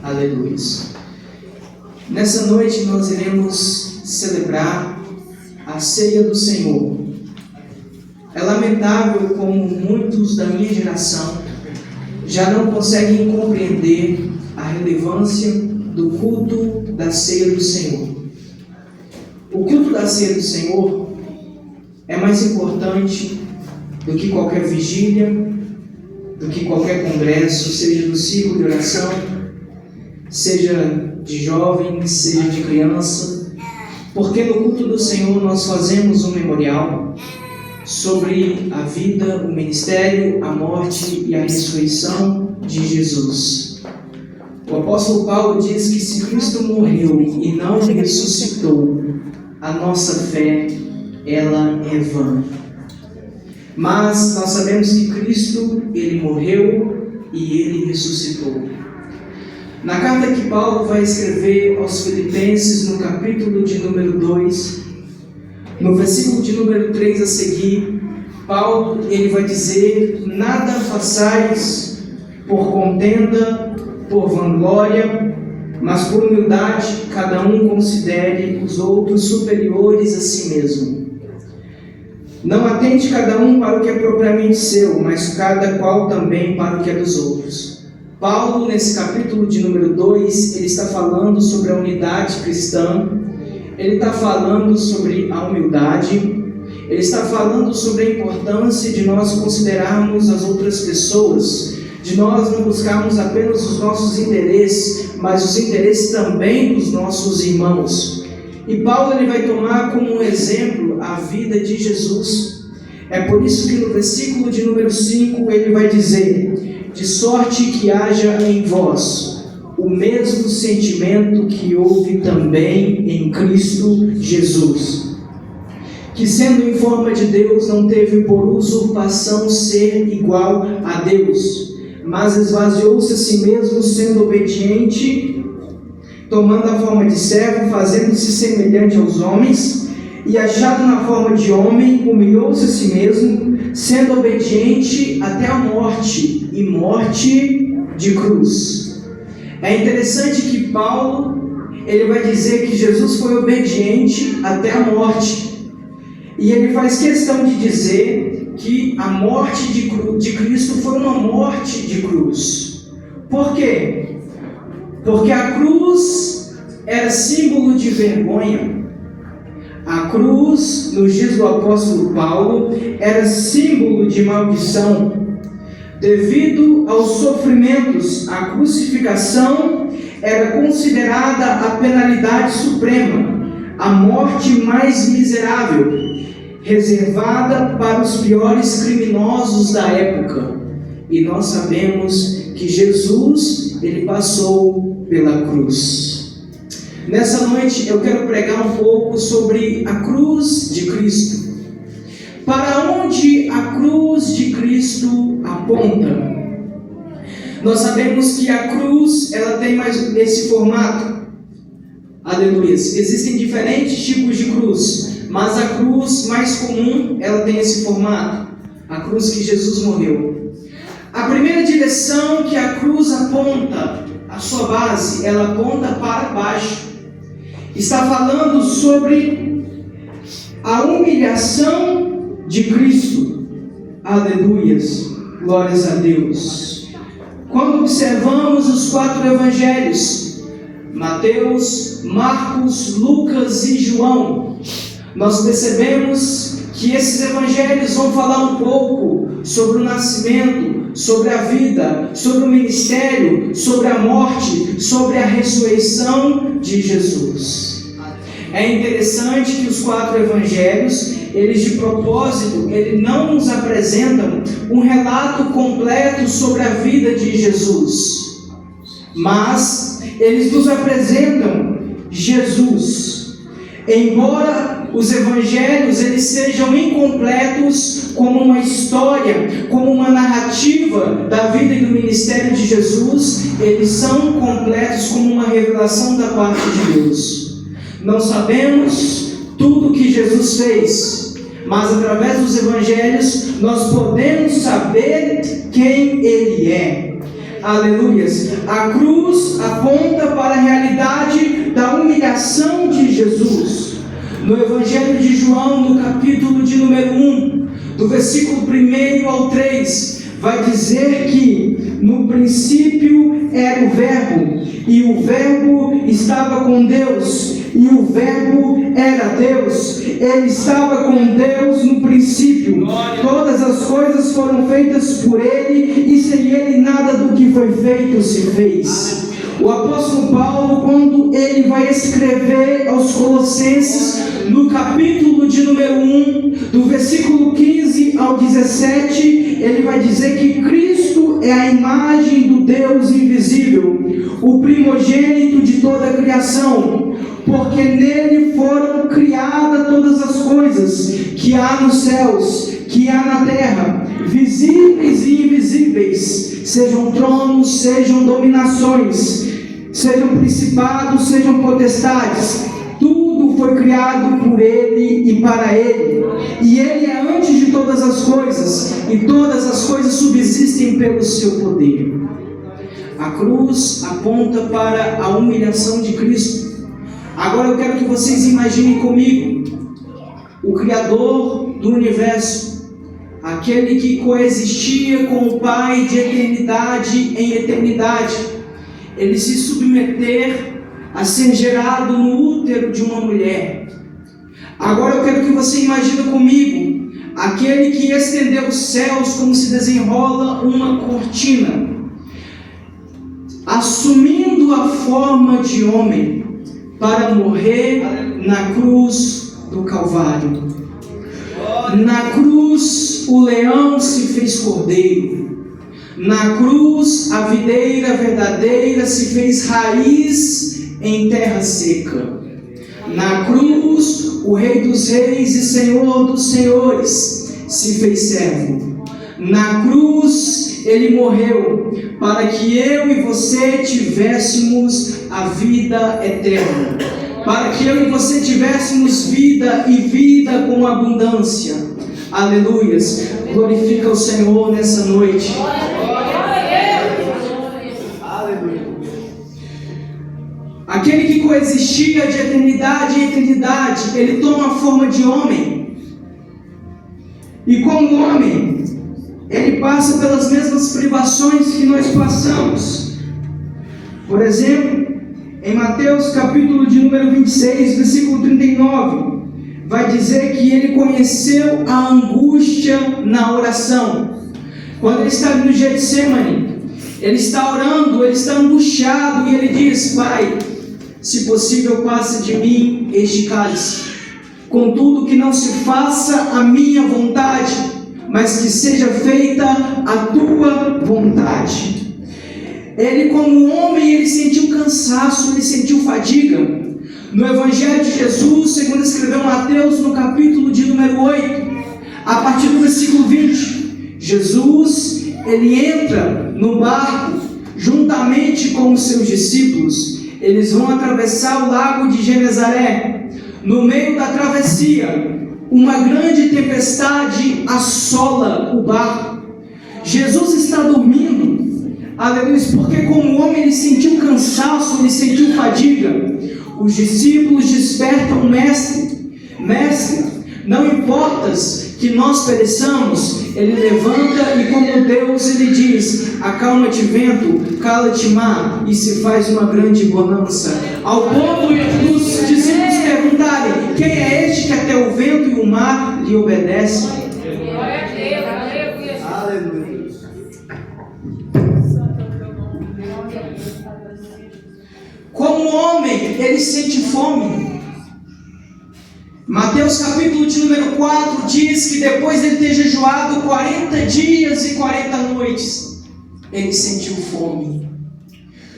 Aleluia. Nessa noite nós iremos celebrar a ceia do Senhor. É lamentável como muitos da minha geração já não conseguem compreender a relevância do culto da ceia do Senhor. O culto da ceia do Senhor é mais importante do que qualquer vigília, do que qualquer congresso, seja do ciclo de oração, seja de jovem, seja de criança, porque no culto do Senhor nós fazemos um memorial sobre a vida, o ministério, a morte e a ressurreição de Jesus. O apóstolo Paulo diz que se Cristo morreu e não ressuscitou, a nossa fé, ela é vã. Mas nós sabemos que Cristo, Ele morreu e Ele ressuscitou. Na carta que Paulo vai escrever aos Filipenses, no capítulo de número 2, no versículo de número 3 a seguir, Paulo ele vai dizer: nada façais por contenda, por vanglória, mas por humildade cada um considere os outros superiores a si mesmo. Não atente cada um para o que é propriamente seu, mas cada qual também para o que é dos outros. Paulo, nesse capítulo de número 2, ele está falando sobre a unidade cristã, ele está falando sobre a humildade, ele está falando sobre a importância de nós considerarmos as outras pessoas, de nós não buscarmos apenas os nossos interesses, mas os interesses também dos nossos irmãos. E Paulo ele vai tomar como um exemplo a vida de Jesus. É por isso que no versículo de número 5 ele vai dizer: de sorte que haja em vós o mesmo sentimento que houve também em Cristo Jesus, que sendo em forma de Deus não teve por usurpação ser igual a Deus, mas esvaziou-se a si mesmo, sendo obediente, tomando a forma de servo, fazendo-se semelhante aos homens, e achado na forma de homem, humilhou-se a si mesmo, sendo obediente até a morte, e morte de cruz. É interessante que Paulo, ele vai dizer que Jesus foi obediente até a morte, e ele faz questão de dizer que a morte de Cristo foi uma morte de cruz. Por quê? Porque a cruz era símbolo de vergonha. A cruz, nos dias do apóstolo Paulo, era símbolo de maldição. Devido aos sofrimentos, a crucificação era considerada a penalidade suprema, a morte mais miserável, reservada para os piores criminosos da época. E nós sabemos que Jesus, ele passou pela cruz. Nessa noite eu quero pregar um pouco sobre a cruz de Cristo. Para onde a cruz de Cristo aponta? Nós sabemos que a cruz, ela tem mais esse formato. Aleluia. Existem diferentes tipos de cruz, mas a cruz mais comum, ela tem esse formato. A cruz que Jesus morreu. A primeira direção que a cruz aponta, a sua base, ela aponta para baixo. Está falando sobre a humilhação de Cristo. Aleluias, glórias a Deus. Quando observamos os 4 evangelhos, Mateus, Marcos, Lucas e João, nós percebemos que esses evangelhos vão falar um pouco sobre o nascimento, sobre a vida, sobre o ministério, sobre a morte, sobre a ressurreição de Jesus. É interessante que os 4 evangelhos, eles de propósito, eles não nos apresentam um relato completo sobre a vida de Jesus, mas eles nos apresentam Jesus. Embora os evangelhos eles sejam incompletos como uma história, como uma narrativa da vida e do ministério de Jesus, eles são completos como uma revelação da parte de Deus. Não sabemos tudo o que Jesus fez, mas através dos evangelhos nós podemos saber quem Ele é. Aleluias. A cruz aponta para a realidade da humilhação de Jesus. No Evangelho de João, no capítulo de número 1, do versículo 1 ao 3, vai dizer que no princípio era o Verbo, e o Verbo estava com Deus, e o Verbo era Deus. Ele estava com Deus no princípio. Todas as coisas foram feitas por Ele, e sem Ele nada do que foi feito se fez. O apóstolo Paulo, quando ele vai escrever aos Colossenses, no capítulo de número 1, do versículo 15 ao 17, ele vai dizer que Cristo é a imagem do Deus invisível, o primogênito de toda a criação, porque nele foram criadas todas as coisas que há nos céus, que há na terra, visíveis e invisíveis, sejam tronos, sejam dominações, sejam principados, sejam potestades. Tudo foi criado por Ele e para Ele, e Ele é antes de todas as coisas, e todas as coisas subsistem pelo seu poder. A cruz aponta para a humilhação de Cristo. Agora eu quero que vocês imaginem comigo o Criador do universo, aquele que coexistia com o Pai de eternidade em eternidade, ele se submeter a ser gerado no útero de uma mulher. Agora eu quero que você imagine comigo aquele que estendeu os céus como se desenrola uma cortina, assumindo a forma de homem para morrer na cruz do Calvário. Na cruz o leão se fez cordeiro. Na cruz a videira verdadeira se fez raiz em terra seca. Na cruz o Rei dos Reis e Senhor dos Senhores se fez servo. Na cruz ele morreu para que eu e você tivéssemos a vida eterna, para que eu e você tivéssemos vida e vida com abundância. Aleluias. Glorifica o Senhor nessa noite. Aquele que coexistia de eternidade em eternidade, ele toma a forma de homem. E como homem, ele passa pelas mesmas privações que nós passamos. Por exemplo, em Mateus capítulo de número 26, versículo 39, vai dizer que ele conheceu a angústia na oração. Quando ele está no Getsemane, ele está orando, ele está angustiado e ele diz: Pai, se possível, passe de mim este cálice. Contudo, que não se faça a minha vontade, mas que seja feita a tua vontade. Ele, como homem, ele sentiu cansaço, ele sentiu fadiga. No Evangelho de Jesus, segundo escreveu Mateus, no capítulo de número 8, a partir do versículo 20, Jesus, ele entra no barco, juntamente com os seus discípulos. Eles vão atravessar o lago de Genezaré. No meio da travessia, uma grande tempestade assola o barco. Jesus está dormindo, aleluia, porque como homem ele sentiu cansaço, ele sentiu fadiga. Os discípulos despertam o mestre: Mestre, não importas que nós pereçamos. Ele levanta e, como Deus, ele diz: acalma-te vento, cala-te mar, e se faz uma grande bonança. Ao ponto dos discípulos perguntarem: quem é este que até o vento e o mar lhe obedecem? Aleluia. Como homem, ele sente fome. Mateus capítulo de número 4 diz que depois de ele ter jejuado 40 dias e 40 noites, ele sentiu fome.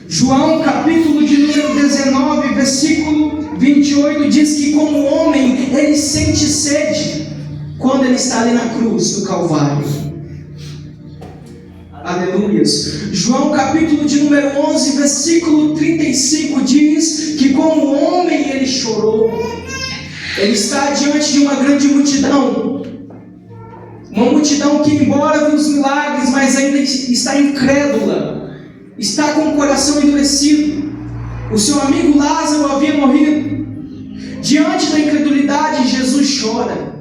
João capítulo de número 19, versículo 28 diz que como homem ele sente sede quando ele está ali na cruz do Calvário. Aleluias. João capítulo de número 11, versículo 35 diz que como homem ele chorou. Ele está diante de uma grande multidão. Uma multidão que, embora viu os milagres, mas ainda está incrédula. está com o coração endurecido. O seu amigo Lázaro havia morrido. Diante da incredulidade, Jesus chora.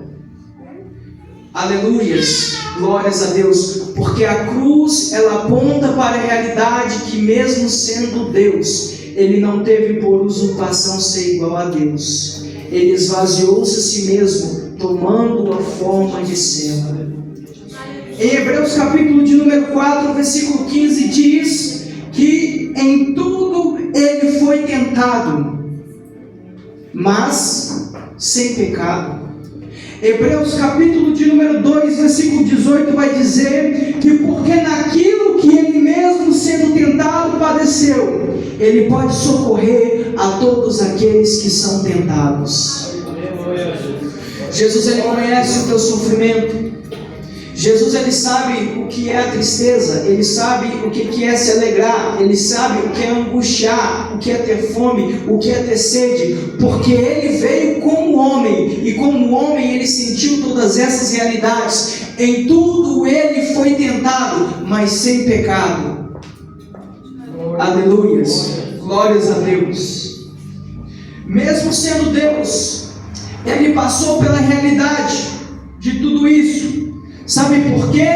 Aleluias, glórias a Deus, porque a cruz, ela aponta para a realidade que mesmo sendo Deus, Ele não teve por usurpação ser igual a Deus. Ele esvaziou-se a si mesmo, tomando a forma de servo. Em Hebreus capítulo de número 4, versículo 15, diz que em tudo Ele foi tentado, mas sem pecado. Hebreus capítulo de número 2, versículo 18 vai dizer que porque naquilo que Ele mesmo sendo tentado padeceu, Ele pode socorrer a todos aqueles que são tentados. Jesus, Ele conhece o teu sofrimento. Jesus, Ele sabe o que é a tristeza, Ele sabe o que é se alegrar, Ele sabe o que é angustiar, o que é ter fome, o que é ter sede, porque Ele veio como homem, e como homem Ele sentiu todas essas realidades. Em tudo Ele foi tentado, mas sem pecado. Aleluias, glórias a Deus. Mesmo sendo Deus, Ele passou pela realidade de tudo isso. Sabe por quê?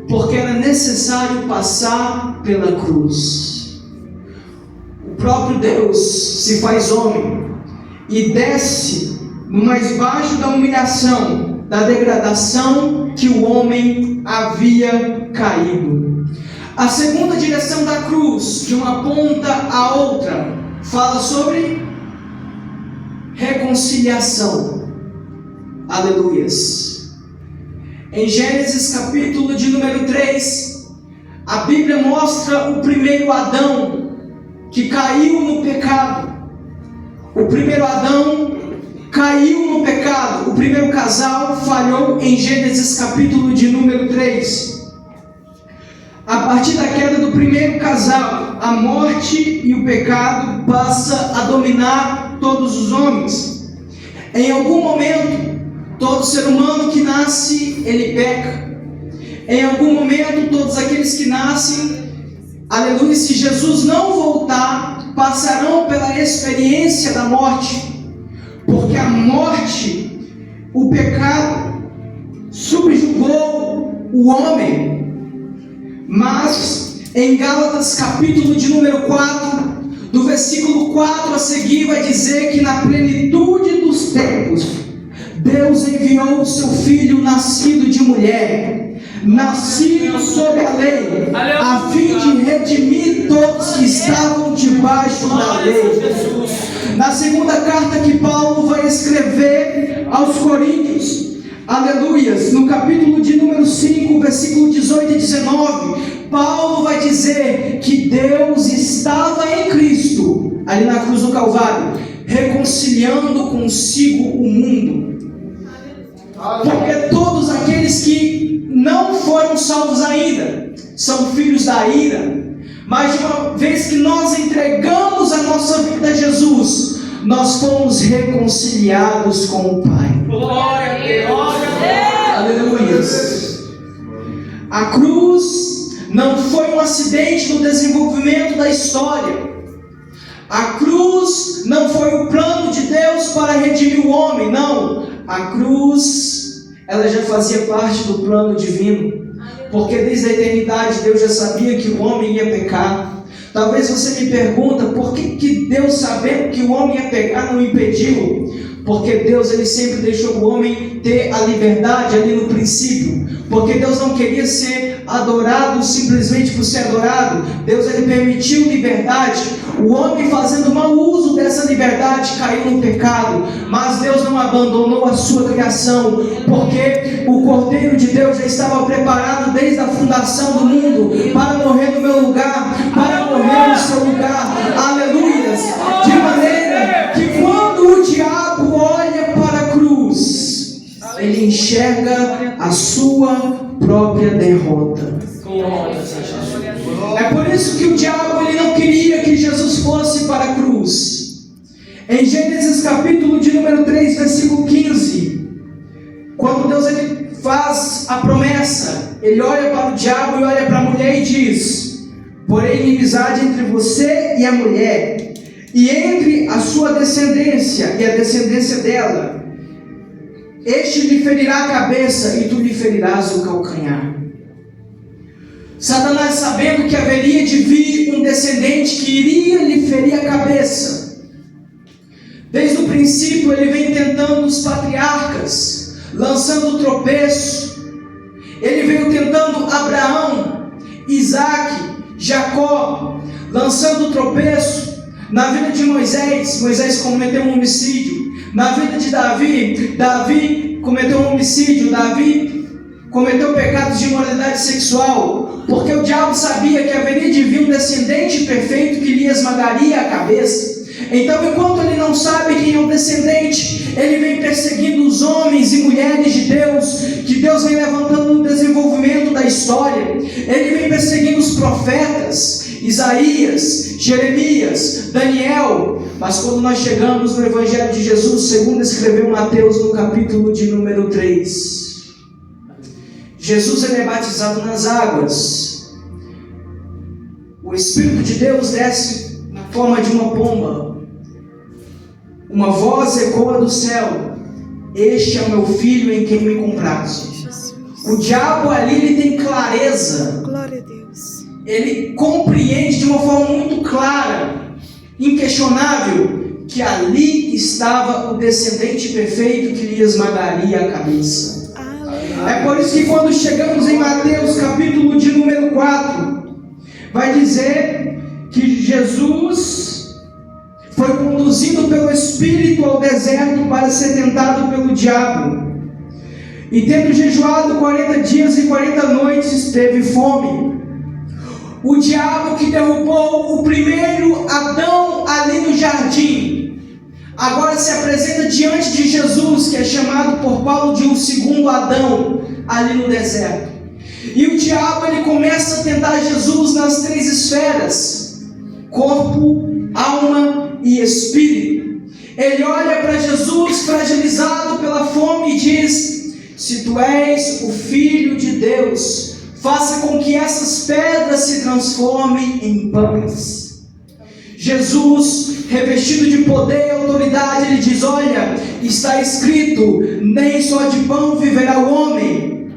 Porque era necessário passar pela cruz. O próprio Deus se faz homem e desce no mais baixo da humilhação, da degradação que o homem havia caído. A segunda direção da cruz, de uma ponta à outra, fala sobre reconciliação. Aleluias. Em Gênesis capítulo de número 3, a Bíblia mostra o primeiro Adão que caiu no pecado. O primeiro Adão caiu no pecado. O primeiro casal falhou em Gênesis capítulo de número 3. A partir da queda do primeiro casal, a morte e o pecado passa a dominar todos os homens. Em algum momento, todo ser humano que nasce, ele peca. Em algum momento, todos aqueles que nascem, aleluia, se Jesus não voltar, passarão pela experiência da morte. Porque a morte, o pecado, subjugou o homem. Mas, em Gálatas capítulo de número 4, do versículo 4 a seguir, vai dizer que na plenitude dos tempos, Deus enviou o seu Filho nascido de mulher, nascido sob a lei, a fim de redimir todos que estavam debaixo da lei. Na segunda carta que Paulo vai escrever aos Coríntios, aleluias, no capítulo de número 5, versículo 18 e 19, Paulo vai dizer que Deus estava em Cristo, ali na cruz do Calvário, reconciliando consigo o mundo. Porque todos aqueles que não foram salvos ainda são filhos da ira. Mas uma vez que nós entregamos a nossa vida a Jesus, nós fomos reconciliados com o Pai. Glória a Deus. Aleluia. A cruz não foi um acidente no desenvolvimento da história. A cruz não foi o plano de Deus para redimir o homem, não. A cruz, ela já fazia parte do plano divino. Porque desde a eternidade Deus já sabia que o homem ia pecar. Talvez você me pergunta, por que Deus, sabendo que o homem ia pecar, não impediu? Porque Deus, ele sempre deixou o homem ter a liberdade ali no princípio. Porque Deus não queria ser adorado simplesmente por ser adorado. Deus, ele permitiu liberdade. O homem, fazendo mau uso dessa liberdade, caiu no pecado. Mas Deus não abandonou a sua criação, porque o Cordeiro de Deus já estava preparado desde a fundação do mundo para morrer no meu lugar, para morrer no seu lugar. Aleluias! De maneira que quando o diabo olha para a cruz, ele enxerga a sua própria derrota. É por isso que o diabo, ele não queria que Jesus fosse para a cruz. Em Gênesis capítulo de número 3, versículo 15, quando Deus, ele faz a promessa, ele olha para o diabo e olha para a mulher e diz: porém inimizade entre você e a mulher, e entre a sua descendência e a descendência dela. Este lhe ferirá a cabeça e tu lhe ferirás o calcanhar. Satanás, sabendo que haveria de vir um descendente que iria lhe ferir a cabeça, desde o princípio ele vem tentando os patriarcas, lançando tropeço. Ele veio tentando Abraão, Isaac, Jacó, lançando tropeço. Na vida de Moisés, Moisés cometeu um homicídio. Na vida de Davi, Davi cometeu um homicídio. Davi cometeu pecados de imoralidade sexual, porque o diabo sabia que haveria de vir um descendente perfeito que lhe esmagaria a cabeça. Então, enquanto ele não sabe quem é o descendente, ele vem perseguindo os homens e mulheres de Deus, que Deus vem levantando no desenvolvimento da história. Ele vem perseguindo os profetas, Isaías, Jeremias, Daniel. Mas quando nós chegamos no Evangelho de Jesus, segundo escreveu Mateus no capítulo de número 3, Jesus ele é batizado nas águas. O Espírito de Deus desce na forma de uma pomba. Uma voz ecoa do céu: este é o meu filho em quem me comprazo. O diabo ali ele tem clareza. Glória a Deus. Ele compreende de uma forma muito clara, inquestionável, que ali estava o descendente perfeito que lhe esmagaria a cabeça. É por isso que quando chegamos em Mateus capítulo de número 4, vai dizer que Jesus foi conduzido pelo Espírito ao deserto para ser tentado pelo diabo. E tendo jejuado 40 dias e 40 noites, teve fome. O diabo que derrubou o primeiro Adão ali no jardim, agora se apresenta diante de Jesus, que é chamado por Paulo de um segundo Adão, ali no deserto. E o diabo ele começa a tentar Jesus nas 3 esferas: corpo, alma e espírito. Ele olha para Jesus fragilizado pela fome e diz: se tu és o Filho de Deus, faça com que essas pedras se transformem em pães. Jesus, revestido de poder e autoridade, ele diz: olha, está escrito, nem só de pão viverá o homem,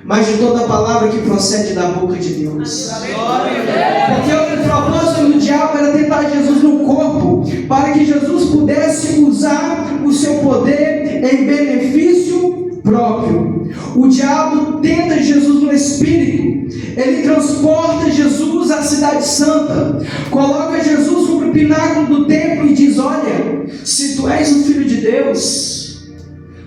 mas de toda palavra que procede da boca de Deus. Porque o propósito do diabo era tentar Jesus no corpo, para que Jesus pudesse usar o seu poder em benefício próprio. O diabo tenta Jesus no espírito. Ele transporta Jesus à cidade santa, coloca Jesus sobre o pináculo do templo e diz: olha, se tu és o Filho de Deus,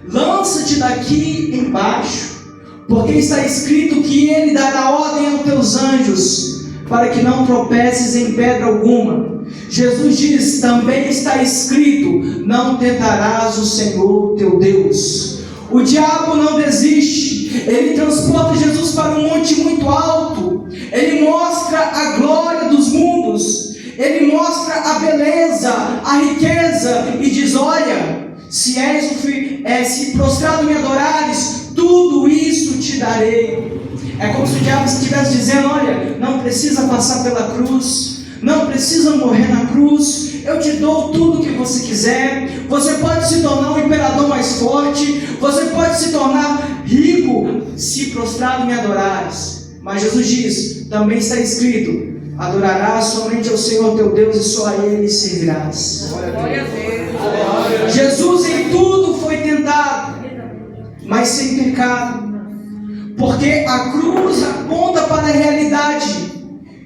lança-te daqui embaixo, porque está escrito que ele dará ordem aos teus anjos para que não tropeces em pedra alguma. Jesus diz: também está escrito, não tentarás o Senhor teu Deus. O diabo não desiste, ele transporta Jesus para um monte muito alto, ele mostra a glória dos mundos, ele mostra a beleza, a riqueza, e diz: olha, se és o filho, se prostrado me adorares, tudo isso te darei. É como se o diabo estivesse dizendo: olha, não precisa passar pela cruz, não precisa morrer na cruz, eu te dou tudo o que você quiser. Você pode se tornar um imperador mais forte, você pode se tornar rico, se prostrado me adorares. Mas Jesus diz, também está escrito: adorarás somente ao Senhor teu Deus e só a Ele servirás. Glória a Deus. Jesus em tudo foi tentado, mas sem pecado, porque a cruz aponta para a realidade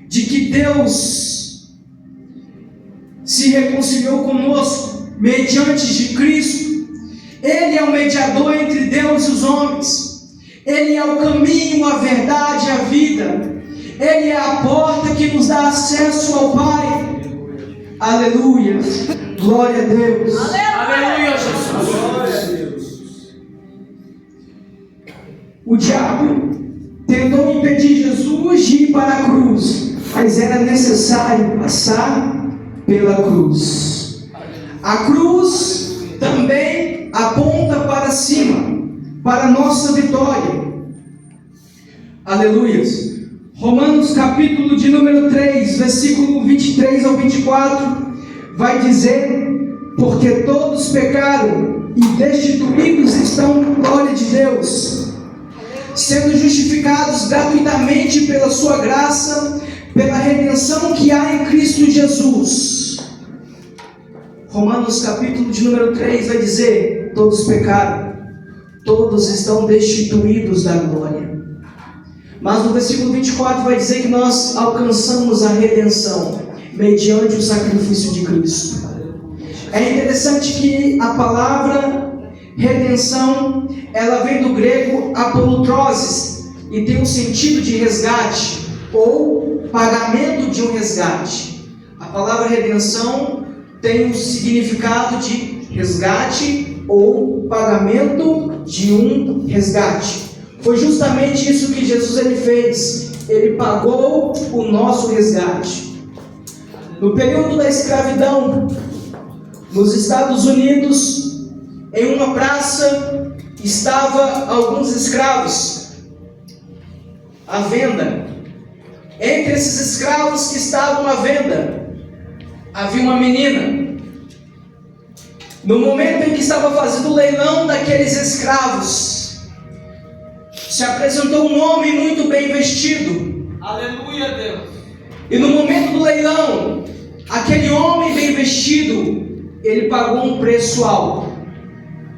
de que Deus se reconciliou conosco mediante de Cristo. Ele é o mediador entre Deus e os homens. Ele é o caminho, a verdade e a vida. Ele é a porta que nos dá acesso ao Pai. Aleluia. Glória a Deus. Aleluia, Jesus. Glória a Deus. O diabo tentou impedir Jesus de ir para a cruz, mas era necessário passar pela cruz. A cruz também aponta para cima, para a nossa vitória. Aleluia. Romanos capítulo de número 3, versículo 23 ao 24, vai dizer: porque todos pecaram e destituídos estão da glória de Deus, sendo justificados gratuitamente pela sua graça, pela redenção que há em Cristo Jesus. Romanos capítulo de número 3 vai dizer: todos pecaram, todos estão destituídos da glória. Mas no versículo 24 vai dizer que nós alcançamos a redenção mediante o sacrifício de Cristo. É interessante que a palavra redenção, ela vem do grego apolutrosis e tem um sentido de resgate ou pagamento de um resgate. A palavra redenção tem um significado de resgate ou pagamento de um resgate. Foi justamente isso que Jesus ele fez. Ele pagou o nosso resgate. No período da escravidão, nos Estados Unidos, em uma praça, estavam alguns escravos à venda. Entre esses escravos que estavam à venda, havia uma menina. No momento em que estava fazendo o leilão daqueles escravos, se apresentou um homem muito bem vestido. Aleluia, Deus. E no momento do leilão, aquele homem bem vestido, ele pagou um preço alto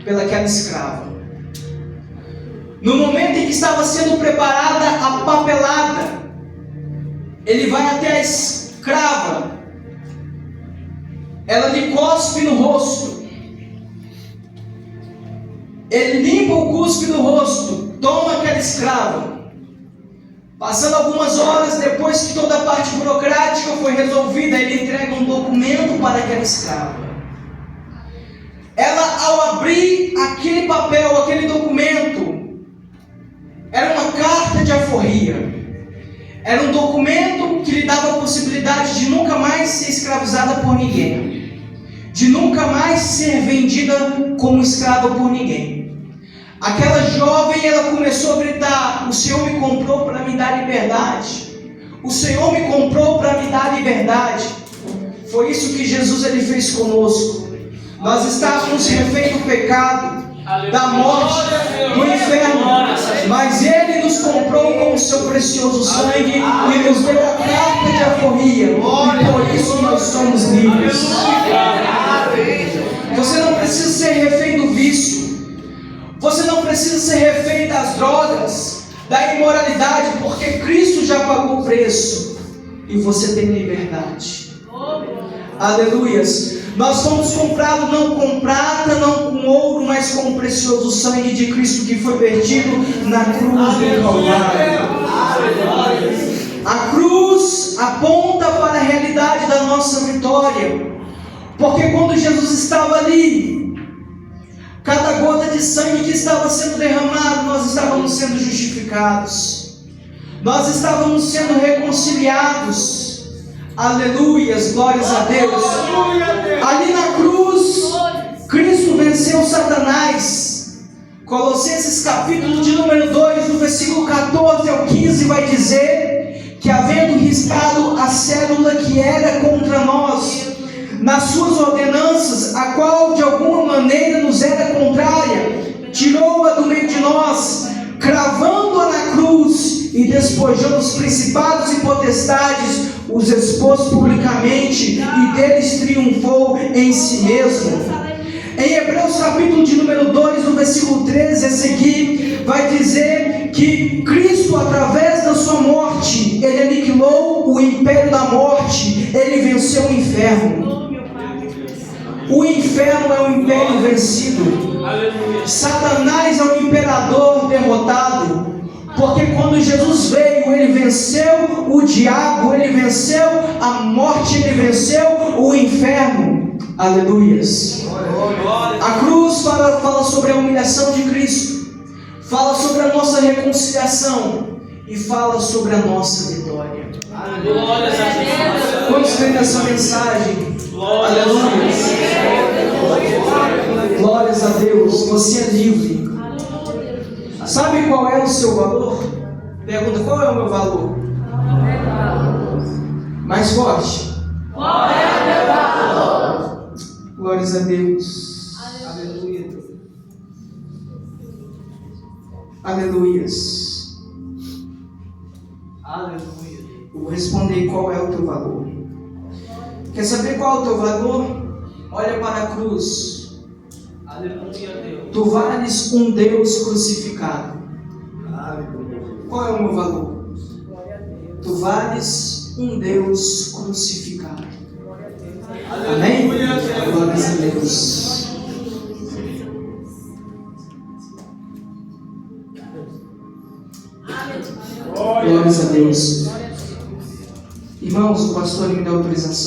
pelaquela escrava. No momento em que estava sendo preparada a papelada, ele vai até a escrava, ela lhe cospe no rosto, ele limpa o cuspe no rosto, toma aquela escrava. Passando algumas horas depois que toda a parte burocrática foi resolvida, ele entrega um documento para aquela escrava. Ela, ao abrir aquele papel, aquele documento, era uma carta de alforria. Era um documento que lhe dava a possibilidade de nunca mais ser escravizada por ninguém, de nunca mais ser vendida como escrava por ninguém. Aquela jovem, ela começou a gritar: o Senhor me comprou para me dar liberdade. O Senhor me comprou para me dar liberdade. Foi isso que Jesus ele fez conosco. Nós estávamos refém do pecado, da morte, do inferno, mas Ele nos comprou com o seu precioso sangue e nos deu a carta de alforria, e por isso nós somos livres. Você não precisa ser refém do vício. Você não precisa ser refém das drogas, da imoralidade, porque Cristo já pagou o preço e você tem liberdade. Aleluias. Nós fomos comprados não com prata, não com ouro, mas com o precioso sangue de Cristo que foi vertido na cruz do Calvário. A cruz aponta para a realidade da nossa vitória, porque quando Jesus estava ali, cada gota de sangue que estava sendo derramado, nós estávamos sendo justificados, nós estávamos sendo reconciliados. Aleluias, glórias a Deus. Ali na cruz, Cristo venceu Satanás. Colossenses capítulo de número 2, do versículo 14 ao 15, vai dizer que, havendo riscado a cédula que era contra nós, nas suas ordenanças, a qual de alguma maneira nos era contrária, tirou-a do meio de nós, cravando-a na cruz, e despojando os principados e potestades, os expôs publicamente, e deles triunfou em si mesmo. Em Hebreus capítulo de número 2, no versículo 13 a seguir, vai dizer que Cristo, através da sua morte, Ele aniquilou o império da morte, Ele venceu o inferno. O inferno é o império vencido. Satanás é o imperador derrotado. Porque quando Jesus veio, Ele venceu o diabo, Ele venceu a morte, Ele venceu o inferno. Aleluias. A cruz fala sobre a humilhação de Cristo, fala sobre a nossa reconciliação e fala sobre a nossa vitória. Quantos creem nessa mensagem? Aleluia. Glórias a Deus. Você é livre. Sabe qual é o seu valor? Pergunta: qual é o meu valor? Mais forte. Glórias a Deus. Aleluias. Eu vou responder qual é o teu valor. Quer saber qual é o teu valor? Olha para a cruz. Tu vales um Deus crucificado. Qual é o meu valor? Tu vales um Deus crucificado. Amém? Glórias a Deus. Glórias a Deus. Irmãos, o pastor me dá autorização.